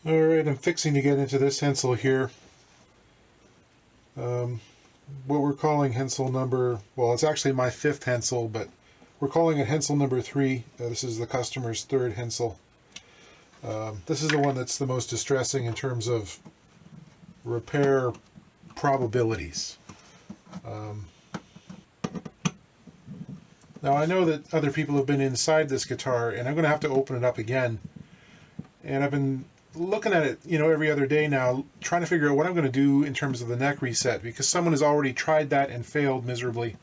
Alright, I'm fixing to get into this Hensel here. What we're calling Hensel number, well, it's actually my 5th Hensel, but we're calling it Hensel number 3. This is the customer's 3rd Hensel. This is the one that's the most distressing in terms of repair probabilities. Now I know that other people have been inside this guitar, and I'm going to have to open it up again. And I've been looking at it, every other day now, trying to figure out what I'm going to do in terms of the neck reset, because someone has already tried that and failed miserably.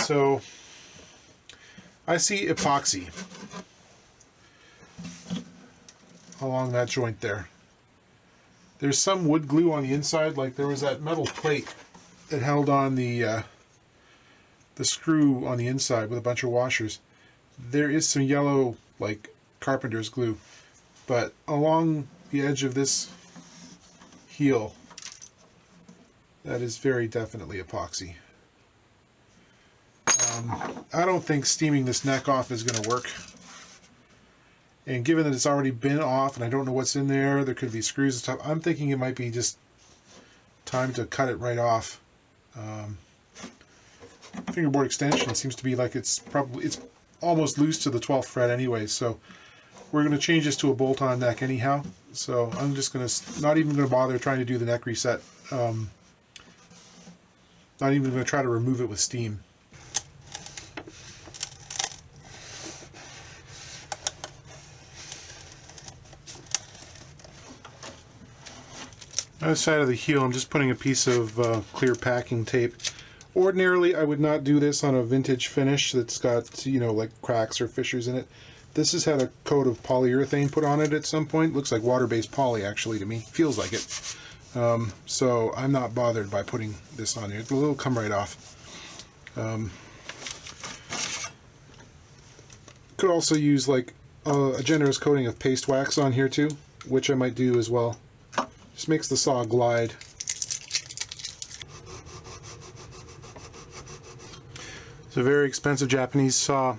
So I see epoxy along that joint there. There's some wood glue on the inside, like there was that metal plate that held on the screw on the inside with a bunch of washers. There is some yellow, like carpenter's glue, but along the edge of this heel, that is very definitely epoxy. I don't think steaming this neck off is going to work. And given that it's already been off and I don't know what's in there, there could be screws and stuff, I'm thinking it might be just time to cut it right off. Fingerboard extension seems to be like it's almost loose to the 12th fret anyway, so we're going to change this to a bolt-on neck anyhow. So I'm just going to, not even going to bother trying to do the neck reset. Not even going to try to remove it with steam. Other side of the heel, I'm just putting a piece of clear packing tape. Ordinarily, I would not do this on a vintage finish that's got, like cracks or fissures in it. This has had a coat of polyurethane put on it at some point. Looks like water-based poly, actually, to me. Feels like it. So I'm not bothered by putting this on here. It'll come right off. Could also use like a generous coating of paste wax on here too, which I might do as well. Just makes the saw glide. It's a very expensive Japanese saw.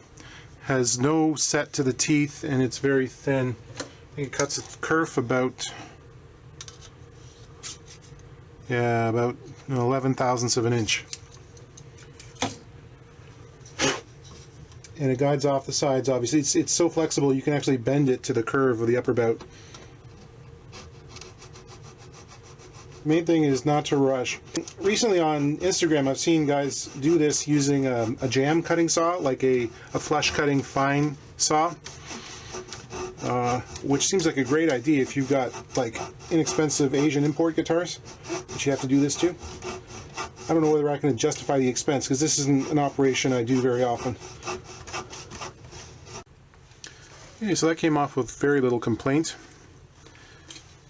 Has no set to the teeth and it's very thin. I think it cuts a kerf about 11 thousandths of an inch. And it guides off the sides, obviously. It's so flexible you can actually bend it to the curve of the upper bout. Main thing is not to rush. Recently on Instagram I've seen guys do this using a jam cutting saw, like a flush cutting fine saw, which seems like a great idea if you've got like inexpensive Asian import guitars that you have to do this to. I don't know whether I can justify the expense because this isn't an operation I do very often. Okay, so that came off with very little complaint.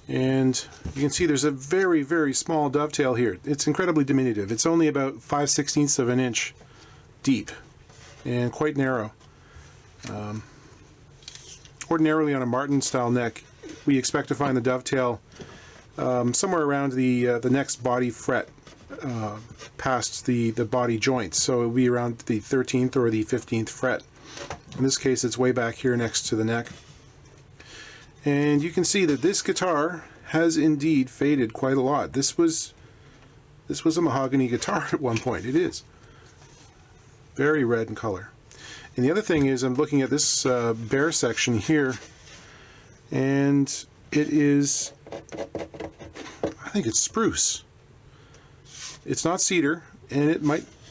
And you can see there's a very, very small dovetail here. It's incredibly diminutive. It's only about 5/16 of an inch deep and quite narrow. Ordinarily on a Martin style neck, we expect to find the dovetail somewhere around the next body fret past the body joints. So it will be around the 13th or the 15th fret. In this case, it's way back here next to the neck. And you can see that this guitar has indeed faded quite a lot. This was a mahogany guitar at one point. It is very red in color. And the other thing is, I'm looking at this bare section here, and it is, I think it's spruce. It's not cedar, and it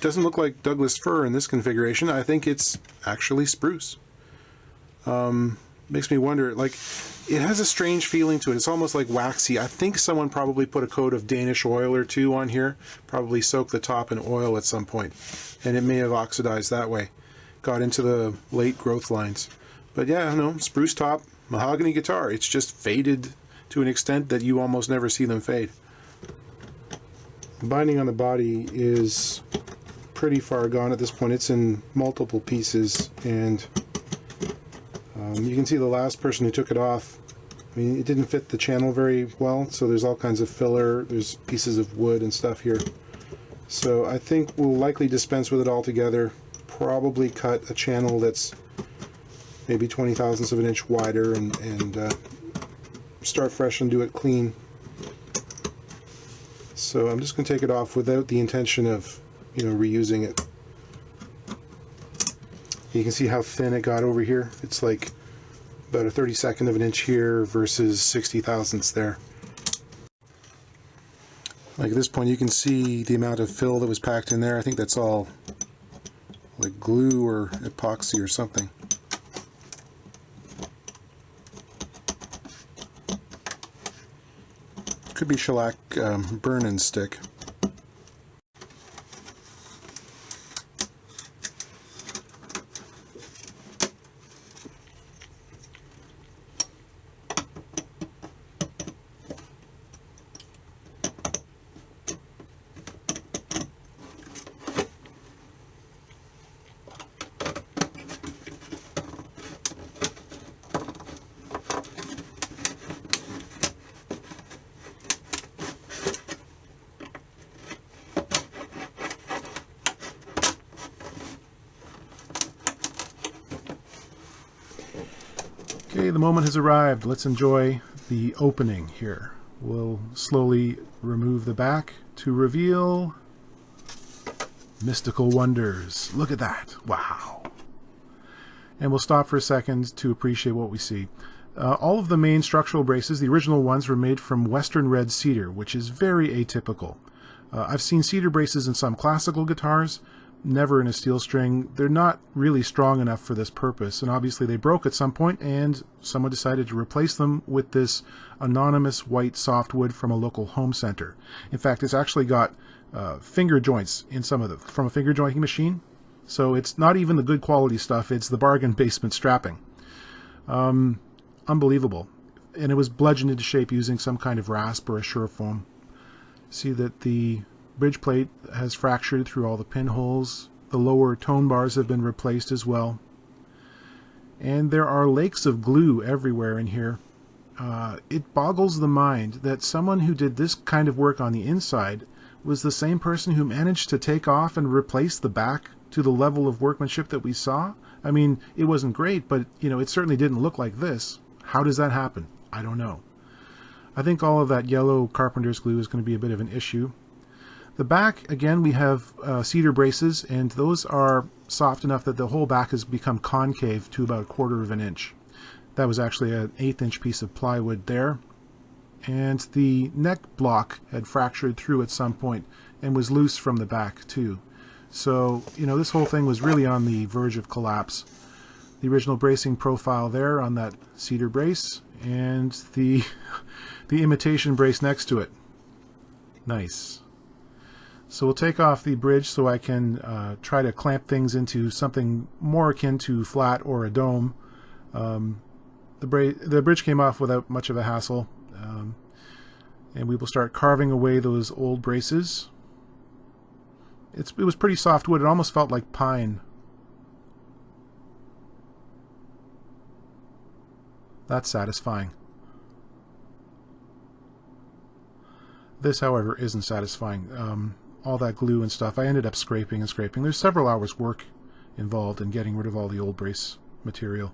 doesn't look like Douglas fir in this configuration. I think it's actually spruce. Makes me wonder, like, it has a strange feeling to it. It's almost like waxy. I think someone probably put a coat of Danish oil or two on here, probably soaked the top in oil at some point, and it may have oxidized that way. Got into the late growth lines. But yeah, no, spruce top, mahogany guitar. It's just faded to an extent that you almost never see them fade. The binding on the body is pretty far gone at this point. It's in multiple pieces, and you can see the last person who took it off, I mean, it didn't fit the channel very well, so there's all kinds of filler, there's pieces of wood and stuff here. So I think we'll likely dispense with it altogether, probably cut a channel that's maybe 20 thousandths of an inch wider, and start fresh and do it clean. So I'm just going to take it off without the intention of, reusing it. You can see how thin it got over here. It's like about a 32nd of an inch here versus 60 thousandths there. Like at this point you can see the amount of fill that was packed in there. I think that's all like glue or epoxy or something. Could be shellac burn-in stick. Okay, the moment has arrived. Let's enjoy the opening here. We'll slowly remove the back to reveal mystical wonders. Look at that. Wow. And we'll stop for a second to appreciate what we see. All of the main structural braces, the original ones, were made from Western red cedar, which is very atypical. I've seen cedar braces in some classical guitars, never in a steel string. They're not really strong enough for this purpose, and obviously they broke at some point, and someone decided to replace them with this anonymous white softwood from a local home center. In fact, it's actually got finger joints in some of them from a finger jointing machine, so it's not even the good quality stuff, it's the bargain basement strapping. Unbelievable. And it was bludgeoned into shape using some kind of rasp or a Surefoam. See that the bridge plate has fractured through all the pinholes. The lower tone bars have been replaced as well. And there are lakes of glue everywhere in here. It boggles the mind that someone who did this kind of work on the inside was the same person who managed to take off and replace the back to the level of workmanship that we saw. I mean, it wasn't great, but it certainly didn't look like this. How does that happen? I don't know. I think all of that yellow carpenter's glue is going to be a bit of an issue. The back, again, we have cedar braces, and those are soft enough that the whole back has become concave to about 1/4 of an inch. That was actually an 1/8 inch piece of plywood there. And the neck block had fractured through at some point and was loose from the back too. So, this whole thing was really on the verge of collapse. The original bracing profile there on that cedar brace, and the imitation brace next to it. Nice. So we'll take off the bridge so I can try to clamp things into something more akin to flat or a dome. The bridge came off without much of a hassle, and we will start carving away those old braces. It was pretty soft wood. It almost felt like pine. That's satisfying. This, however, isn't satisfying. All that glue and stuff, I ended up scraping and scraping. There's several hours work involved in getting rid of all the old brace material.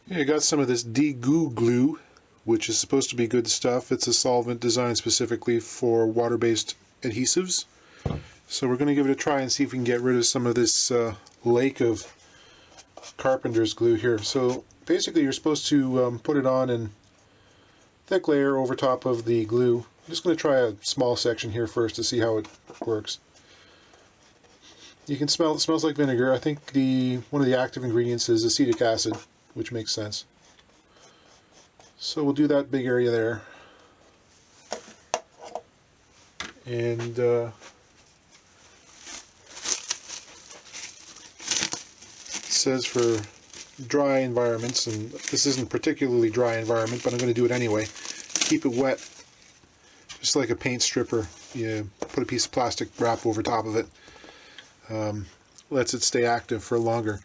Yeah, I got some of this de-goo glue, which is supposed to be good stuff. It's a solvent designed specifically for water-based adhesives. So we're going to give it a try and see if we can get rid of some of this lake of carpenter's glue here. So basically you're supposed to put it on in thick layer over top of the glue. I'm just going to try a small section here first to see how it works. You can smell, it smells like vinegar. I think one of the active ingredients is acetic acid, which makes sense. So we'll do that big area there. And it says for dry environments, and this isn't a particularly dry environment, but I'm going to do it anyway. Keep it wet, just like a paint stripper. You put a piece of plastic wrap over top of it. Lets it stay active for longer.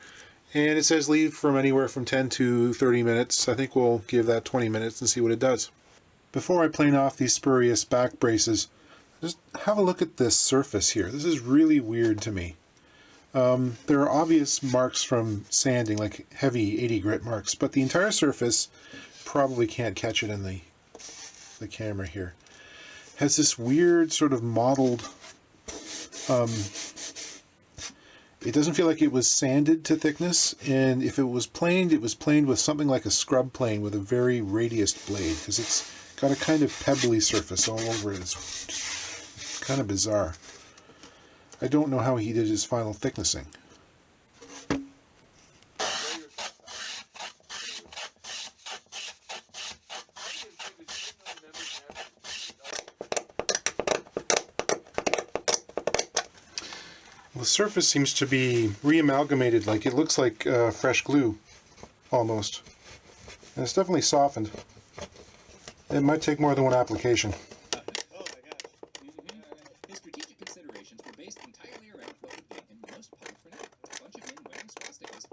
And it says leave from anywhere from 10 to 30 minutes. I think we'll give that 20 minutes and see what it does. Before I plane off these spurious back braces, just have a look at this surface here. This is really weird to me. There are obvious marks from sanding, like heavy 80 grit marks, but the entire surface, probably can't catch it in the camera here, has this weird sort of mottled, it doesn't feel like it was sanded to thickness, and if it was planed, it was planed with something like a scrub plane with a very radiused blade, because it's got a kind of pebbly surface all over it. It's kind of bizarre. I don't know how he did his final thicknessing. The surface seems to be re-amalgamated, like it looks like fresh glue, almost. And it's definitely softened. It might take more than one application. Oh my gosh. His strategic considerations were based entirely around what would get him the most public for now. A bunch of men wearing swastikas.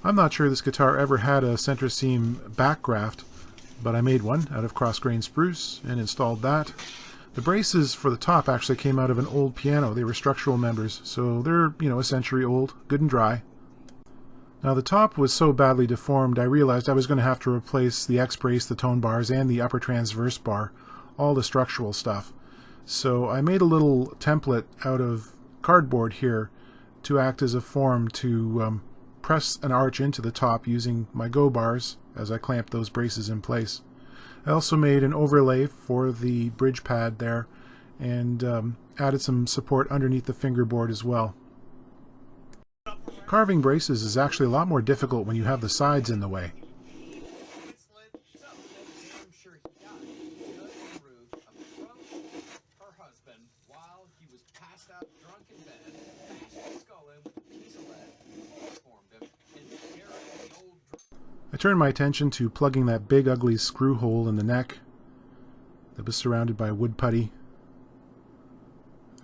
I'm not sure this guitar ever had a center seam back graft, but I made one out of cross-grained spruce and installed that. The braces for the top actually came out of an old piano. They were structural members, so they're, a century old, good and dry. Now the top was so badly deformed I realized I was going to have to replace the X-brace, the tone bars, and the upper transverse bar, all the structural stuff. So I made a little template out of cardboard here to act as a form to press an arch into the top using my go bars as I clamped those braces in place. I also made an overlay for the bridge pad there and added some support underneath the fingerboard as well. Carving braces is actually a lot more difficult when you have the sides in the way. I turned my attention to plugging that big ugly screw hole in the neck that was surrounded by wood putty.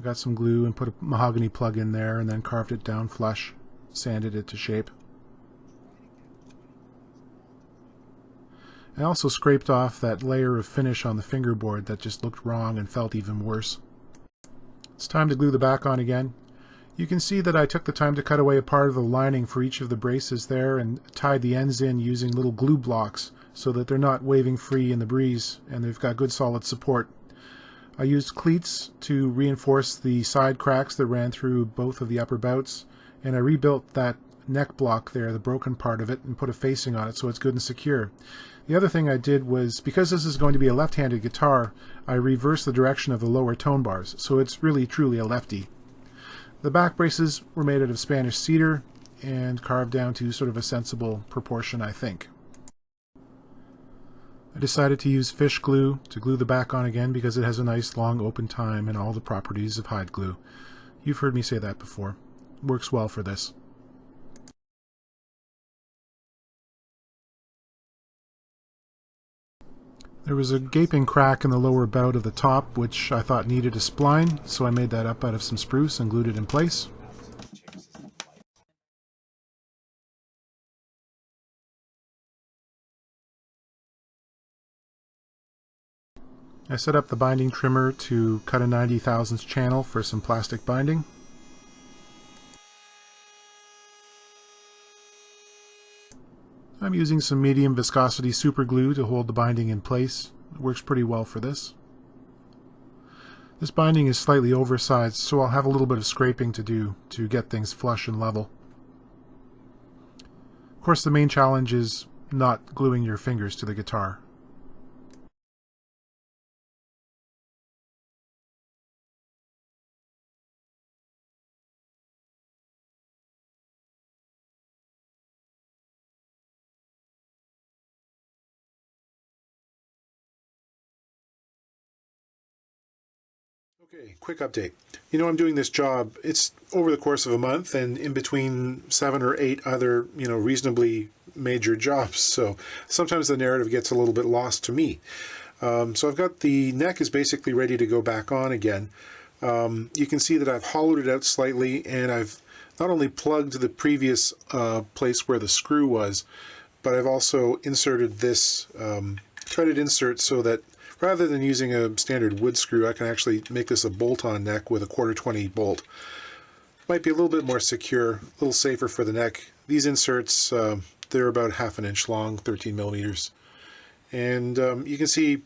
I got some glue and put a mahogany plug in there and then carved it down flush, sanded it to shape. I also scraped off that layer of finish on the fingerboard that just looked wrong and felt even worse. It's time to glue the back on again. You can see that I took the time to cut away a part of the lining for each of the braces there and tied the ends in using little glue blocks so that they're not waving free in the breeze and they've got good solid support. I used cleats to reinforce the side cracks that ran through both of the upper bouts, and I rebuilt that neck block there, the broken part of it, and put a facing on it so it's good and secure. The other thing I did was, because this is going to be a left-handed guitar, I reversed the direction of the lower tone bars, so it's really truly a lefty. The back braces were made out of Spanish cedar and carved down to sort of a sensible proportion, I think. I decided to use fish glue to glue the back on again because it has a nice long open time and all the properties of hide glue. You've heard me say that before. It works well for this. There was a gaping crack in the lower bout of the top, which I thought needed a spline, so I made that up out of some spruce and glued it in place. I set up the binding trimmer to cut a 90 thousandths channel for some plastic binding. I'm using some medium viscosity super glue to hold the binding in place. It works pretty well for this. This binding is slightly oversized, so I'll have a little bit of scraping to do to get things flush and level. Of course, the main challenge is not gluing your fingers to the guitar. Okay, quick update. I'm doing this job, it's over the course of a month and in between 7 or 8 other, reasonably major jobs. So sometimes the narrative gets a little bit lost to me. So I've got the neck is basically ready to go back on again. You can see that I've hollowed it out slightly, and I've not only plugged the previous place where the screw was, but I've also inserted this threaded insert so that rather than using a standard wood screw, I can actually make this a bolt-on neck with a 1/4 bolt. Might be a little bit more secure, a little safer for the neck. These inserts, they're about 1/2 inch long, 13 millimeters. And you can see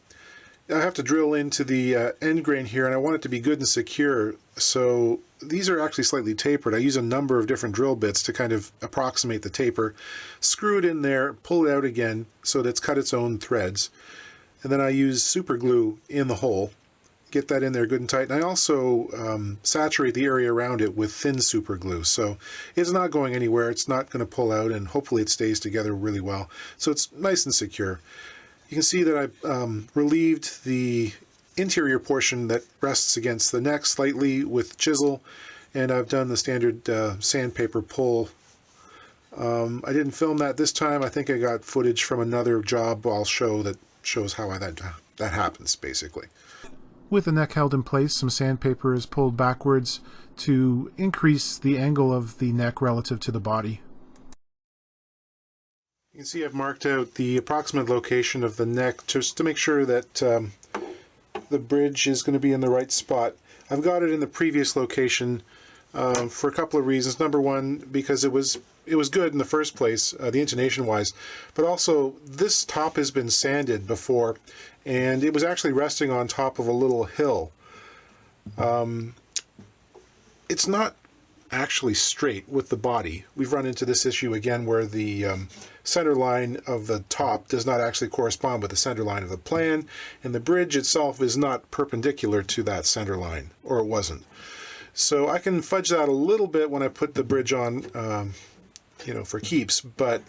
I have to drill into the end grain here, and I want it to be good and secure. So these are actually slightly tapered. I use a number of different drill bits to kind of approximate the taper. Screw it in there, pull it out again so that it's cut its own threads. And then I use super glue in the hole, get that in there good and tight. And I also saturate the area around it with thin super glue. So it's not going anywhere. It's not going to pull out, and hopefully it stays together really well. So it's nice and secure. You can see that I relieved the interior portion that rests against the neck slightly with chisel, and I've done the standard sandpaper pull. I didn't film that this time. I think I got footage from another job I'll show that shows how that happens, basically. With the neck held in place, some sandpaper is pulled backwards to increase the angle of the neck relative to the body. You can see I've marked out the approximate location of the neck just to make sure that the bridge is going to be in the right spot. I've got it in the previous location for a couple of reasons. Number one, because it was good in the first place, the intonation wise, but also this top has been sanded before, and it was actually resting on top of a little hill. It's not actually straight with the body. We've run into this issue again where the center line of the top does not actually correspond with the center line of the plan, and the bridge itself is not perpendicular to that center line, or it wasn't. So I can fudge that a little bit when I put the bridge on, you know, for keeps, but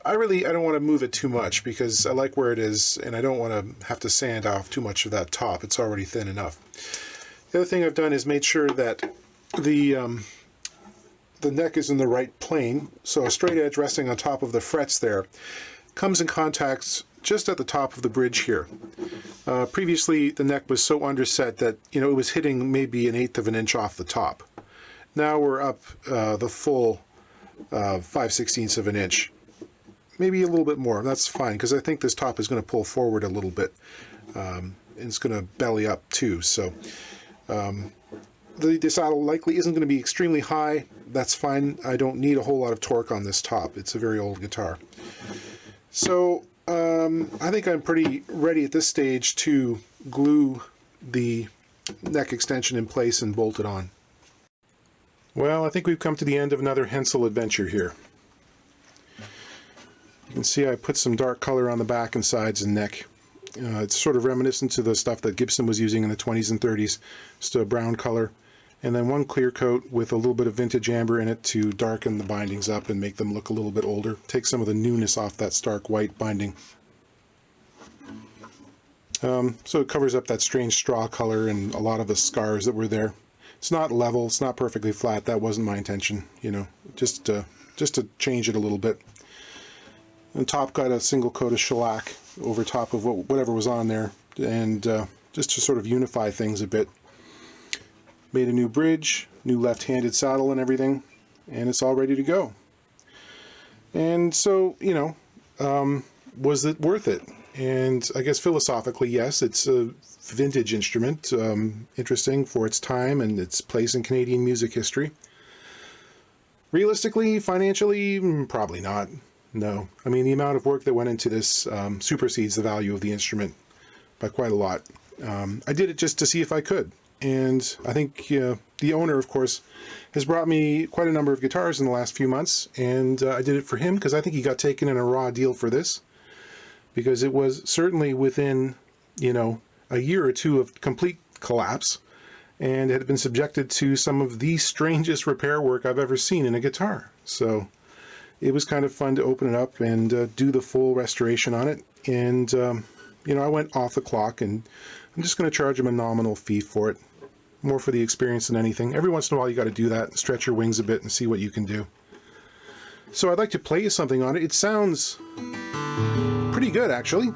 I don't want to move it too much because I like where it is, and I don't want to have to sand off too much of that top. It's already thin enough. The other thing I've done is made sure that the neck is in the right plane, so a straight edge resting on top of the frets there comes in contact just at the top of the bridge here. Previously the neck was so underset that, you know, it was hitting maybe 1/8 of an inch off the top. Now we're up the full 5/16 of an inch, maybe a little bit more. That's fine because I think this top is going to pull forward a little bit, and it's going to belly up too. So the saddle likely isn't going to be extremely high. That's fine. I don't need a whole lot of torque on this top. It's a very old guitar. So I think I'm pretty ready at this stage to glue the neck extension in place and bolt it on. Well, I think we've come to the end of another Hensel adventure here. You can see I put some dark color on the back and sides and neck. It's sort of reminiscent to the stuff that Gibson was using in the 20s and 30s. Just a brown color. And then one clear coat with a little bit of vintage amber in it to darken the bindings up and make them look a little bit older. Take some of the newness off that stark white binding. So it covers up that strange straw color and a lot of the scars that were there. It's not level, it's not perfectly flat. That wasn't my intention, you know, just to change it a little bit. And top got a single coat of shellac over top of whatever was on there, and just to sort of unify things a bit. Made a new bridge, new left-handed saddle and everything, and it's all ready to go. And so, you know, was it worth it? And I guess philosophically, yes, it's a vintage instrument, interesting for its time and its place in Canadian music history. Realistically, financially, probably not. No. I mean, the amount of work that went into this supersedes the value of the instrument by quite a lot. I did it just to see if I could. And I think the owner, of course, has brought me quite a number of guitars in the last few months, and I did it for him because I think he got taken in a raw deal for this, because it was certainly within, you know, a year or two of complete collapse, and had been subjected to some of the strangest repair work I've ever seen in a guitar. So it was kind of fun to open it up and do the full restoration on it. And, you know, I went off the clock, and I'm just going to charge him a nominal fee for it. More for the experience than anything. Every once in a while you got to do that, stretch your wings a bit and see what you can do. So I'd like to play you something on it. It sounds pretty good, actually.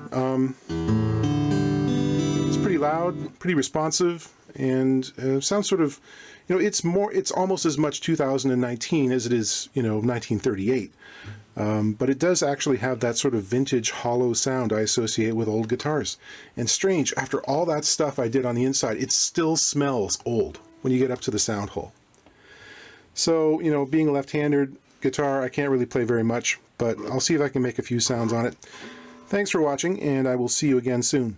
It's pretty loud, pretty responsive, and sounds sort of, it's almost as much 2019 as it is, 1938. But it does actually have that sort of vintage hollow sound I associate with old guitars. And strange, after all that stuff I did on the inside, it still smells old when you get up to the sound hole. So, being a left-handed guitar, I can't really play very much, but I'll see if I can make a few sounds on it. Thanks for watching, and I will see you again soon.